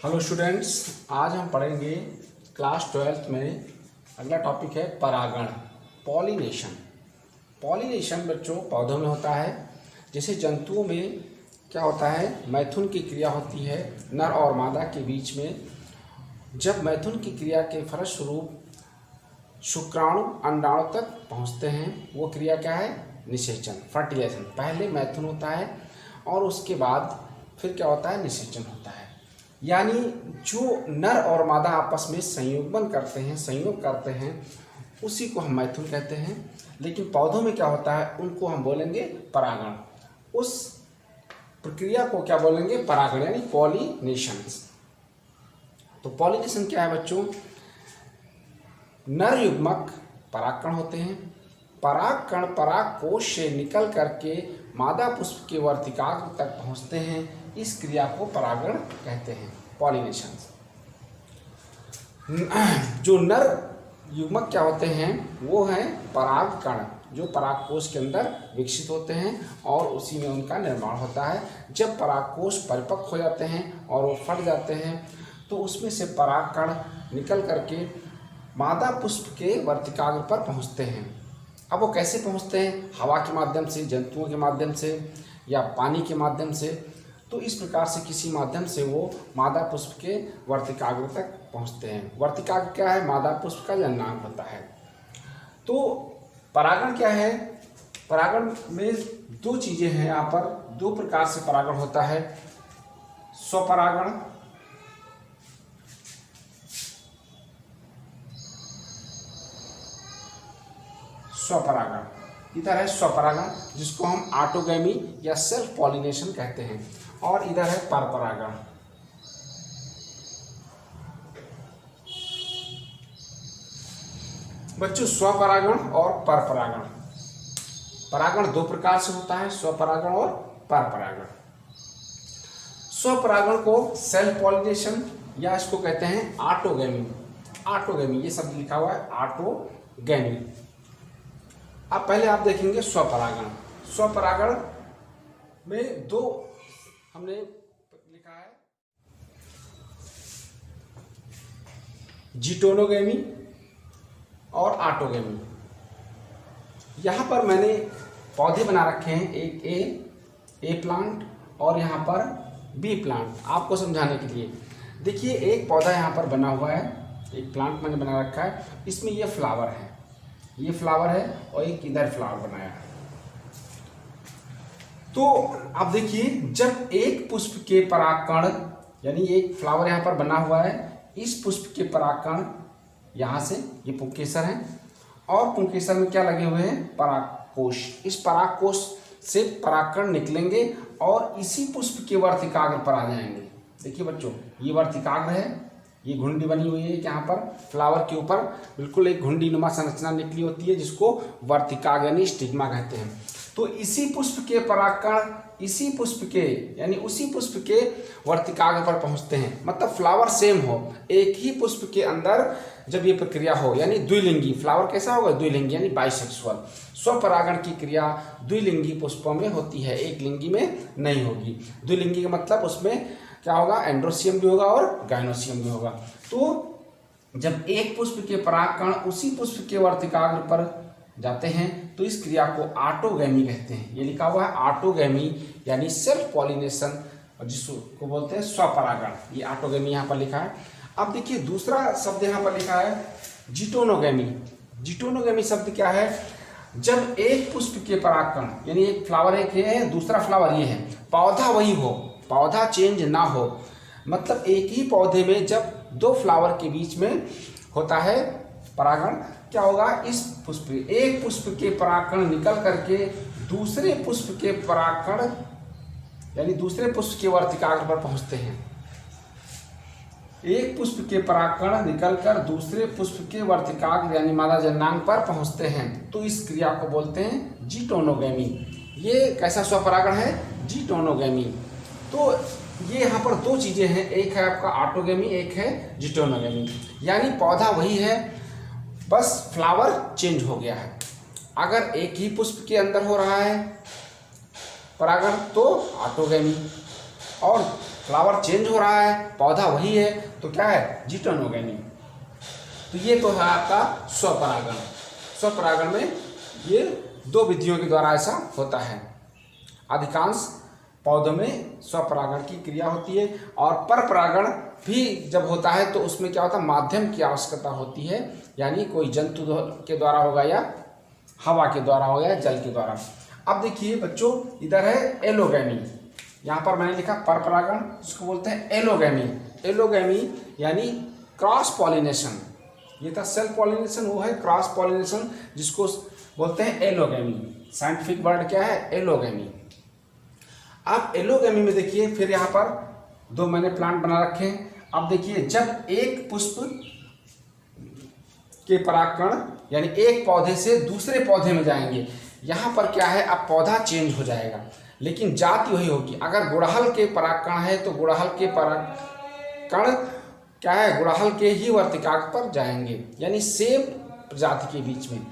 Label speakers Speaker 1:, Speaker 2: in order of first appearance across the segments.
Speaker 1: Hello students, आज हम पढ़ेंगे क्लास 12th में। अगला टॉपिक है परागण, पॉलिनेशन। पॉलिनेशन बच्चों पौधों में होता है। जैसे जंतुओं में क्या होता है, मैथुन की क्रिया होती है नर और मादा के बीच में। जब मैथुन की क्रिया के फलस्वरूप शुक्राणु अंडाणु तक पहुंचते हैं, वो क्रिया क्या है, निषेचन, फर्टिलाइजेशन। पहले मैथुन होता है और उसके बाद फिर क्या होता है, निषेचन होता है। यानी जो नर और मादा आपस में संयोग करते हैं, उसी को हम मैथुन कहते हैं। लेकिन पौधों में क्या होता है, उनको हम बोलेंगे परागण। उस प्रक्रिया को क्या बोलेंगे, परागण, यानी पॉलिनेशन। तो पॉलिनेशन क्या है बच्चों, नर युग्मक परागकण होते हैं। परागकण परागकोश से निकल करके मादा पुष्प के वर्तिकाग्र तक पहुंचते हैं। इस क्रिया को परागण कहते हैं, पॉलिनेशन। जो नर युग्मक क्या होते हैं, वो हैं परागकण, जो परागकोश के अंदर विकसित होते हैं और उसी में उनका निर्माण होता है। जब परागकोश परिपक्व हो जाते हैं और वो फट जाते हैं, तो उसमें से परागकण निकल करके मादा पुष्प के वर्तिकाग्र पर पहुंचते हैं। अब वो कैसे पहुंचते हैं, हवा के माध्यम से, जंतुओं के माध्यम से या पानी के माध्यम से। तो इस प्रकार से किसी माध्यम से वो मादा पुष्प के वर्तिकाग्र तक पहुंचते हैं। वर्तिकाग्र क्या है, मादा पुष्प का जननांग होता है। तो परागण क्या है, परागण में दो चीज़ें हैं। यहाँ पर दो प्रकार से परागण होता है, स्वपरागण, स्वपरागण। इधर है स्वपरागण, जिसको हम ऑटोगैमी या सेल्फ पॉलिनेशन कहते हैं, और इधर है परपरागण। बच्चों स्वपरागण और परपरागण, परागण दो प्रकार से होता है, स्वपरागण और परपरागण। स्वपरागण को सेल्फ पॉलिनेशन या इसको कहते हैं ऑटोगैमी। ऑटोगैमी ये शब्द लिखा हुआ है, ऑटोगैमी। अब पहले आप देखेंगे स्वपरागण। स्वपरागण में दो हमने लिखा है, जीटोनोगैमी और ऑटोगैमी। यहाँ पर मैंने पौधे बना रखे हैं, एक ए प्लांट और यहाँ पर बी प्लांट, आपको समझाने के लिए। देखिए एक पौधा यहाँ पर बना हुआ है, एक प्लांट मैंने बना रखा है, इसमें ये फ्लावर है, ये फ्लावर है और एक इधर फ्लावर बनाया है। तो आप देखिए, जब एक पुष्प के परागकण, यानी एक फ्लावर यहाँ पर बना हुआ है, इस पुष्प के परागकण यहाँ से, ये पुंकेसर है, और पुंकेसर में क्या लगे हुए हैं, परागकोश। इस परागकोश से परागकण निकलेंगे और इसी पुष्प के वर्तिकाग्र पर आ जाएंगे। देखिए बच्चों, ये वर्तिकाग्र है, ये घुंडी बनी हुई है यहाँ पर फ्लावर के ऊपर, बिल्कुल एक घुंडी नुमा संरचना निकली होती है, जिसको वर्तिकाग्र यानी स्टिग्मा कहते हैं। तो इसी पुष्प के परागकण इसी पुष्प के, यानी उसी पुष्प के वर्तिकाग्र पर पहुंचते हैं। मतलब फ्लावर सेम हो, एक ही पुष्प के अंदर जब ये प्रक्रिया हो, यानी द्विलिंगी फ्लावर कैसा होगा, द्विलिंगी यानी बाइसेक्सुअल। स्वपरागण की क्रिया द्विलिंगी पुष्पों में होती है, एक लिंगी में नहीं होगी। द्विलिंगी का मतलब उसमें क्या होगा, एंड्रोसियम भी होगा और गाइनोसियम भी होगा। तो जब एक पुष्प के परागकण उसी पुष्प के वर्तिकाग्र पर जाते हैं, तो इस क्रिया को ऑटोगैमी कहते हैं। ये लिखा हुआ है ऑटोगैमी, यानी सेल्फ पॉलिनेशन, और जिसको बोलते हैं स्वपरागण। ये ऑटोगैमी यहाँ पर लिखा है। अब देखिए दूसरा शब्द यहाँ पर लिखा है जीटोनोगैमी। जीटोनोगैमी शब्द क्या है, जब एक पुष्प के परागकण, यानी एक फ्लावर है, दूसरा फ्लावर ये है, पौधा वही हो, पौधा चेंज ना हो, मतलब एक ही पौधे में जब दो फ्लावर के बीच में होता है परागण, क्या होगा, इस पुष्प, एक पुष्प के परागकण निकल करके दूसरे पुष्प के परागकण, यानी दूसरे पुष्प के वर्तिकाग्र पर पहुंचते हैं। एक पुष्प के परागकण निकलकर दूसरे पुष्प के वर्तिकाग्र यानी मादा जननांग पर पहुंचते हैं। तो इस क्रिया को बोलते हैं जीटोनोगैमी। ये कैसा स्वपरागण है, जीटोनोगैमी। तो ये यहाँ पर दो चीजें हैं, एक है आपका ऑटोगैमी, एक है जीटोनोगैमी। यानी पौधा वही है, बस फ्लावर चेंज हो गया है। अगर एक ही पुष्प के अंदर हो रहा है परागण तो ऑटोगैमी, और फ्लावर चेंज हो रहा है, पौधा वही है, तो क्या है, जिटोनोगेमी। तो ये तो है आपका स्वपरागण। स्वपरागण में ये 2 विधियों के द्वारा ऐसा होता है। अधिकांश पौधों में स्वपरागण की क्रिया होती है, और परपरागण भी जब होता है तो उसमें क्या होता है, माध्यम की आवश्यकता होती है, यानी कोई जंतु के द्वारा होगा या हवा के द्वारा होगा या जल के द्वारा। अब देखिए बच्चों, इधर है एलोगेमी, यहाँ पर मैंने लिखा परपरागण, इसको बोलते हैं एलोगेमी। एलोगेमी यानी क्रॉस पॉलिनेशन। ये था सेल्फ पॉलिनेशन, वो है क्रॉस पॉलिनेशन जिसको बोलते हैं एलोगेमी। साइंटिफिक वर्ड क्या है, एलोगेमी। अब एलोगेमी में देखिए, फिर यहाँ पर 2 मैंने प्लांट बना रखे हैं। अब देखिए, जब एक पुष्प के परागकण यानी एक पौधे से दूसरे पौधे में जाएंगे, यहाँ पर क्या है, अब पौधा चेंज हो जाएगा, लेकिन जाति वही होगी। अगर गुड़हल के परागकण है तो गुड़हल के परागकण क्या है, गुड़हल के ही वर्तिकाग्र पर जाएंगे, यानी सेम प्रजाति के बीच में।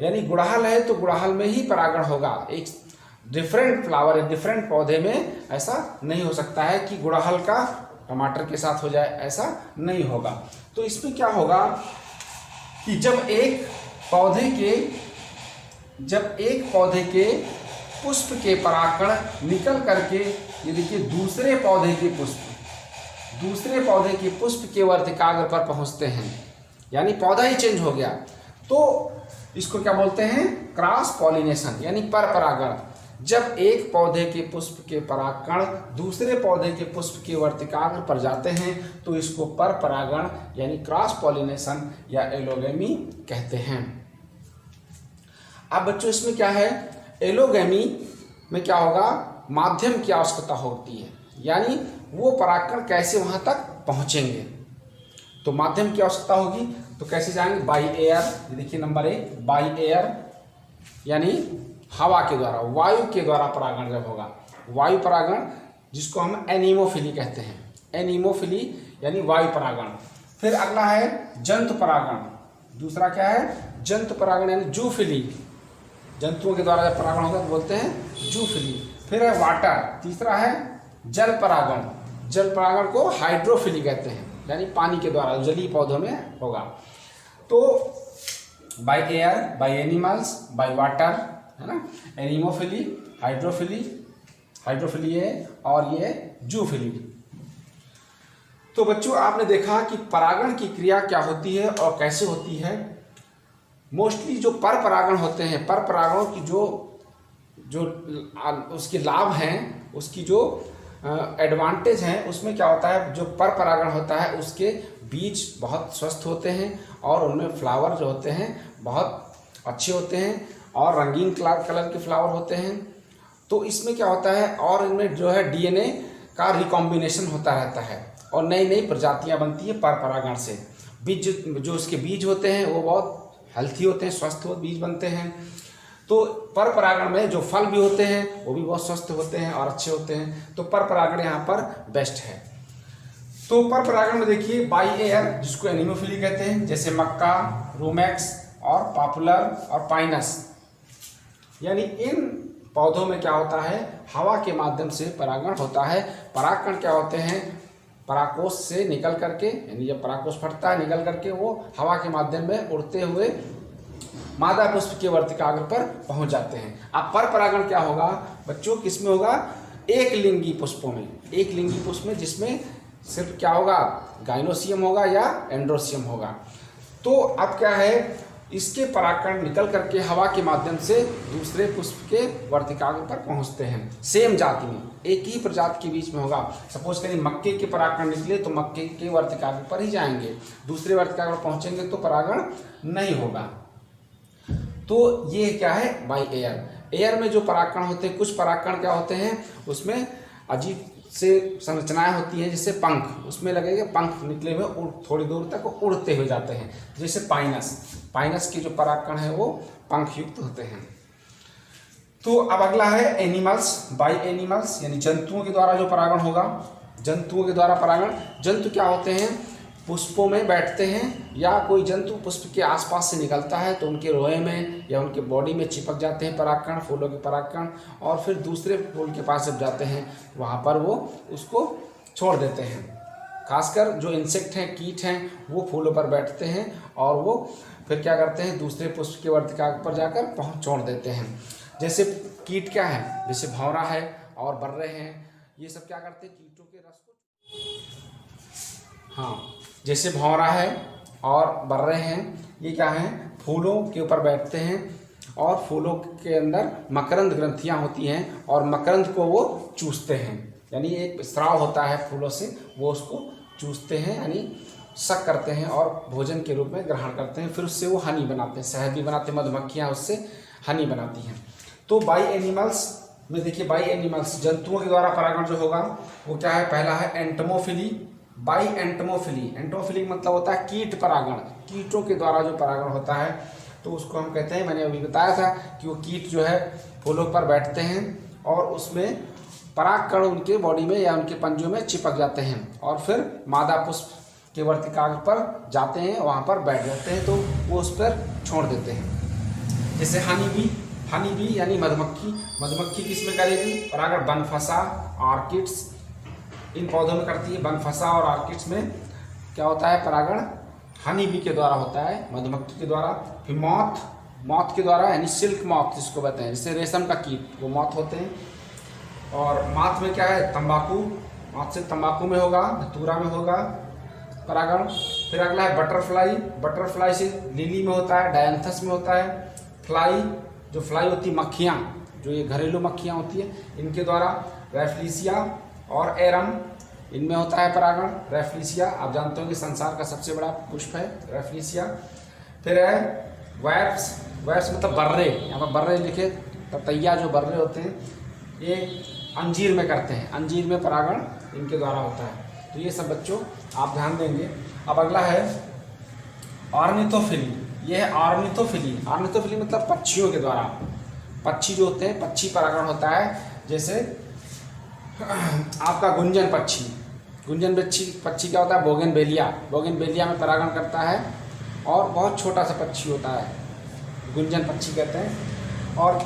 Speaker 1: यानी गुड़हल है तो गुड़हल में ही परागण होगा। एक डिफरेंट फ्लावर है, डिफरेंट पौधे में ऐसा नहीं हो सकता है कि गुड़हल का टमाटर के साथ हो जाए, ऐसा नहीं होगा। तो इसमें क्या होगा कि जब एक पौधे के पुष्प के परागकण निकल करके, ये देखिए, दूसरे पौधे के पुष्प के वर्तिकाग्र पर पहुंचते हैं, यानी पौधा ही चेंज हो गया, तो इसको क्या बोलते हैं, क्रॉस पॉलिनेशन यानी परपरागण। जब एक पौधे के पुष्प के परागकण दूसरे पौधे के पुष्प के वर्तिकाग्र पर जाते हैं तो इसको परपरागण यानी क्रॉस पॉलिनेशन या एलोगेमी कहते हैं। अब बच्चों, इसमें क्या है, एलोगेमी में क्या होगा, माध्यम की आवश्यकता होती है, यानी वो परागकण कैसे वहां तक पहुंचेंगे, तो माध्यम की आवश्यकता होगी। तो कैसे जाएंगे, बाई एयर। ये देखिए नंबर 1, बाई एयर यानी हवा के द्वारा, वायु के द्वारा परागण जब होगा, वायु परागण जिसको हम एनीमोफिली कहते हैं, एनीमोफिली यानी वायु परागण। फिर अगला है जंतु परागण। दूसरा क्या है, जंतु परागण यानी जूफिली, जंतुओं के द्वारा जब परागण होगा तो बोलते हैं जूफिली। फिर है वाटर। तीसरा है जल परागण, जल परागण को हाइड्रोफिली कहते हैं, यानी पानी के द्वारा जलीय पौधों में होगा। तो by air, by animals, by water, है ना, एनिमोफिली, हाइड्रोफिली है, और ये जूफिली। तो बच्चों, आपने देखा कि परागण की क्रिया क्या होती है और कैसे होती है। मोस्टली जो पर परागण होते हैं, पर परागणों की जो उसके लाभ हैं, उसकी जो एडवांटेज हैं, उसमें क्या होता है, जो पर परागण होता है उसके बीज बहुत स्वस्थ होते हैं और उनमें फ्लावर जो होते हैं बहुत अच्छे होते हैं और रंगीन कलर के फ्लावर होते हैं। तो इसमें क्या होता है, और इनमें जो है डीएनए का रिकॉम्बिनेशन होता रहता है और नई नई प्रजातियां बनती है पर परागण से। बीज जो उसके बीज होते हैं वो बहुत हेल्थी होते हैं, स्वस्थ बीज बनते हैं। तो पर परागण में जो फल भी होते हैं वो भी बहुत स्वस्थ होते हैं और अच्छे होते हैं। तो पर परागण यहाँ पर बेस्ट है। तो पर परागण में देखिए बाई एयर, जिसको एनिमोफिली कहते हैं, जैसे मक्का, रोमैक्स और पॉपुलर और पाइनस, यानी इन पौधों में क्या होता है, हवा के माध्यम से परागण होता है। परागकण क्या होते हैं, परागकोश से निकल करके, यानी जब परागकोश फटता है निकल करके वो हवा के माध्यम में उड़ते हुए मादा पुष्प के वर्तिकाग्र पर पहुंच जाते हैं। अब पर परागण क्या होगा बच्चों, किसमें होगा, एक लिंगी पुष्पों में, एक लिंगी पुष्प में, जिसमें सिर्फ क्या होगा, गाइनोसियम होगा या एंड्रोसियम होगा। तो अब क्या है, इसके परागकण निकल करके हवा के माध्यम से दूसरे पुष्प के वर्तिकाग्र पर पहुंचते हैं। सेम जाति में, एक ही प्रजाति के बीच में होगा। सपोज करिए मक्के के परागकण निकले तो मक्के के वर्तिकाग्र पर ही जाएंगे, दूसरे वर्तिकाग्र पर पहुंचेंगे तो परागण नहीं होगा। तो ये क्या है, बाई एयर। एयर में जो परागकण होते हैं, कुछ परागकण क्या होते हैं, उसमें अजीब से संरचनाएं होती हैं, जैसे पंख, उसमें लगेगा पंख निकले हुए थोड़ी दूर तक उड़ते हुए जाते हैं, जैसे पाइनस के जो परागकण है वो पंख युक्त होते हैं। तो अब अगला है एनिमल्स, बाई एनिमल्स, यानी जंतुओं के द्वारा जो परागण होगा। जंतुओं के द्वारा परागण, जंतु क्या होते हैं, पुष्पों में बैठते हैं या कोई जंतु पुष्प के आसपास से निकलता है तो उनके रोए में या उनके बॉडी में चिपक जाते हैं परागकण, फूलों के परागकण, और फिर दूसरे फूल के पास जब जाते हैं वहाँ पर वो उसको छोड़ देते हैं। खासकर जो इंसेक्ट हैं, कीट हैं, वो फूलों पर बैठते हैं और वो फिर क्या करते हैं, दूसरे पुष्प के वर्तिकाग्र पर जाकर छोड़ देते हैं। जैसे कीट क्या है, जैसे भंवरा है और बर्रे हैं, ये सब क्या करते हैं, कीटों के रस को, हाँ, जैसे भंवरा है और बर्रे हैं, ये क्या हैं, फूलों के ऊपर बैठते हैं और फूलों के अंदर मकरंद ग्रंथियां होती हैं और मकरंद को वो चूसते हैं। यानी एक स्राव होता है फूलों से, वो उसको चूसते हैं, यानी शक करते हैं और भोजन के रूप में ग्रहण करते हैं। फिर उससे वो हनी बनाते हैं, शहद भी बनाते हैं, मधुमक्खियाँ उससे हनी बनाती हैं। तो बाई एनिमल्स में देखिए, बाई एनिमल्स जंतुओं के द्वारा परागण जो होगा वो क्या है, पहला है एंटमोफिली, बाई एंटमोफिली। एंटमोफिली मतलब होता है कीट परागण, कीटों के द्वारा जो परागण होता है तो उसको हम कहते हैं, मैंने अभी बताया था कि वो कीट जो है फूलों पर बैठते हैं और उसमें परागकण उनके बॉडी में या उनके पंजों में चिपक जाते हैं और फिर मादा पुष्प के वर्तिकाग्र पर जाते हैं, वहाँ पर बैठ जाते हैं, तो वो उस पर छोड़ देते हैं। जैसे हनी बी यानी मधुमक्खी, मधुमक्खी किस में करेगी, परागण बनफसा, ऑर्किड्स, इन पौधों में करती है। बनफसा और ऑर्किड्स में क्या होता है, परागण हनी बी के द्वारा होता है, मधुमक्खी के द्वारा। फिर मॉथ के द्वारा, यानी सिल्क मॉथ जिसको कहते हैं, जैसे रेशम का कीट, वो मॉथ होते हैं। और माथ में क्या है, तंबाकू, माथ से तंबाकू में होगा, धतूरा में होगा परागण। फिर अगला है बटरफ्लाई, बटरफ्लाई से लिली में होता है, डायंथस में होता है। फ्लाई, जो फ्लाई होती है मक्खियाँ, जो ये घरेलू मक्खियाँ होती है, इनके द्वारा। रैफ्लिसिया और एरम, इनमें होता है परागण। रैफ्लिसिया आप जानते हो कि संसार का सबसे बड़ा पुष्प है रैफ्लिसिया। फिर है वैप्स, वैप्स मतलब बर्रे, यहाँ पर बर्रे लिखे, ततैया जो बर्रे होते हैं, ये अंजीर में करते हैं, अंजीर में परागण इनके द्वारा होता है। तो ये सब बच्चों आप ध्यान देंगे। अब अगला है ऑर्निथोफिली, ये है ऑर्निथोफिली। ऑर्निथोफिली मतलब पक्षियों के द्वारा, पक्षी जो होते हैं, पक्षी परागण होता है। जैसे आपका गुंजन पक्षी, गुंजन पक्षी क्या होता है, बोगनवेलिया, बोगनवेलिया में परागण करता है और बहुत छोटा सा पक्षी होता है, गुंजन पक्षी कहते हैं। और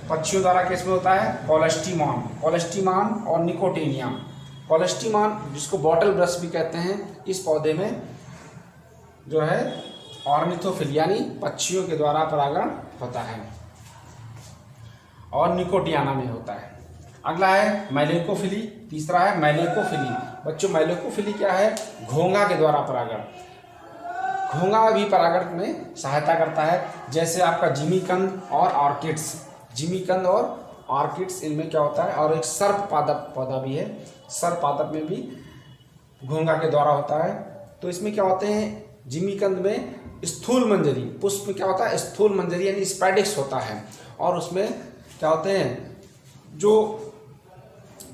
Speaker 1: पक्षियों द्वारा किस में होता है, कोलेस्टीमॉन, कोलेस्टीमॉन और निकोटीनिया। कोलेस्टीमॉन जिसको बॉटल ब्रश भी कहते हैं, इस पौधे में जो है ऑर्निथोफिली यानी पक्षियों के द्वारा परागण होता है और निकोटियाना में होता है। अगला है मैलेकोफिली, तीसरा है मैलेकोफिली। बच्चों मैलेकोफिली क्या है, घोंघा के द्वारा परागण, घोंघा भी परागण में सहायता करता है। जैसे आपका जिमीकंद और ऑर्किड्स, जिमीकंद और ऑर्किड्स, इनमें क्या होता है। और एक सर्प पादप पौधा भी है, सर्प पादप में भी घोंघा के द्वारा होता है। तो इसमें क्या होते हैं, जिमीकंद में स्थूल मंजरी, पुष्प में क्या होता है, स्थूल मंजरी यानी स्पैडिक्स होता है। और उसमें क्या होते हैं, जो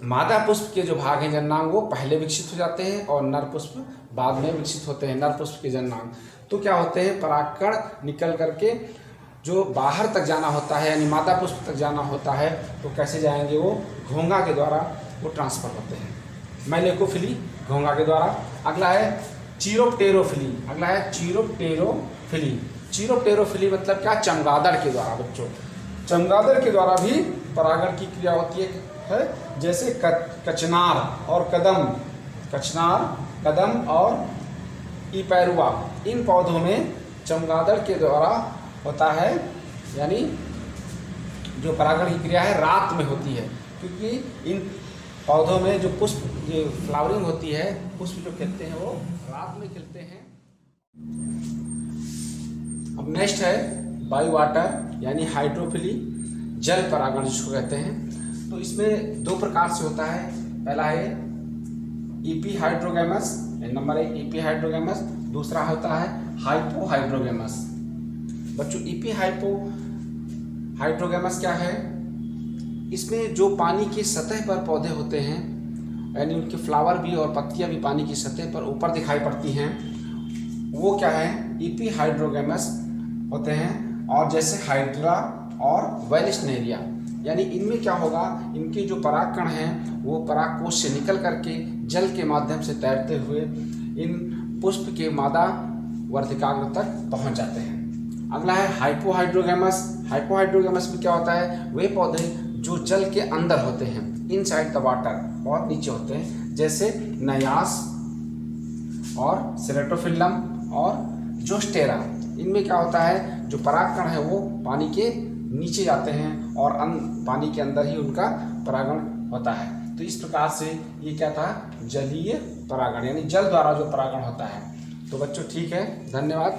Speaker 1: मादा पुष्प के जो भाग हैं जननांग, वो पहले विकसित हो जाते हैं और नर पुष्प बाद में विकसित होते हैं, नर पुष्प के जननांग। तो क्या होते हैं, परागकण निकल करके जो बाहर तक जाना होता है, यानी मादा पुष्प तक जाना होता है, तो कैसे जाएंगे, वो घोंघा के द्वारा वो ट्रांसफर होते हैं। मैलेकोफिली घोंघा के द्वारा। अगला है चीरोप्टेरोफिली, अगला है चीरोप्टेरोफिली। चीरोप्टेरोफिली मतलब क्या, चमगादड़ के द्वारा। बच्चों चमगादड़ के द्वारा भी परागण की क्रिया होती है। जैसे कचनार और कदम, कचनार, कदम और इपैरुआ, इन पौधों में चमगादड़ के द्वारा होता है। यानी जो परागण की क्रिया है रात में होती है, क्योंकि इन पौधों में जो पुष्प, ये फ्लावरिंग होती है, पुष्प जो खिलते हैं वो रात में खिलते हैं। अब नेक्स्ट है बाई वाटर यानी हाइड्रोफिली, जल परागण जिसको कहते हैं। तो इसमें दो प्रकार से होता है। पहला है ईपी हाइड्रोगैमस, नंबर 1 ईपी हाइड्रोगैमस, दूसरा होता है हाइपो हाइड्रोगैमस। बच्चों ईपी हाइपो हाइड्रोगैमस क्या है, इसमें जो पानी की सतह पर पौधे होते हैं, यानी उनके फ्लावर भी और पत्तियां भी पानी की सतह पर ऊपर दिखाई पड़ती हैं, वो क्या है, ईपी हाइड्रोगैमस होते हैं। और जैसे हाइड्रा और वेलिस्नेरिया, यानी इनमें क्या होगा, इनके जो परागकण हैं वो परागकोश से निकल करके जल के माध्यम से तैरते हुए इन पुष्प के मादा वर्तिकाग्र तक पहुंच जाते हैं। अगला है हाइपोहाइड्रोगैमस। हाइपोहाइड्रोगैमस में क्या होता है, वे पौधे जो जल के अंदर होते हैं, इनसाइड द वाटर, बहुत नीचे होते हैं, जैसे नायास और सेरेटोफिल्लम और जोस्टेरा। इनमें क्या होता है, जो परागकण है वो पानी के नीचे जाते हैं और पानी के अंदर ही उनका परागण होता है। तो इस प्रकार से ये क्या था, जलीय परागण, यानी जल द्वारा जो परागण होता है। तो बच्चों ठीक है, धन्यवाद।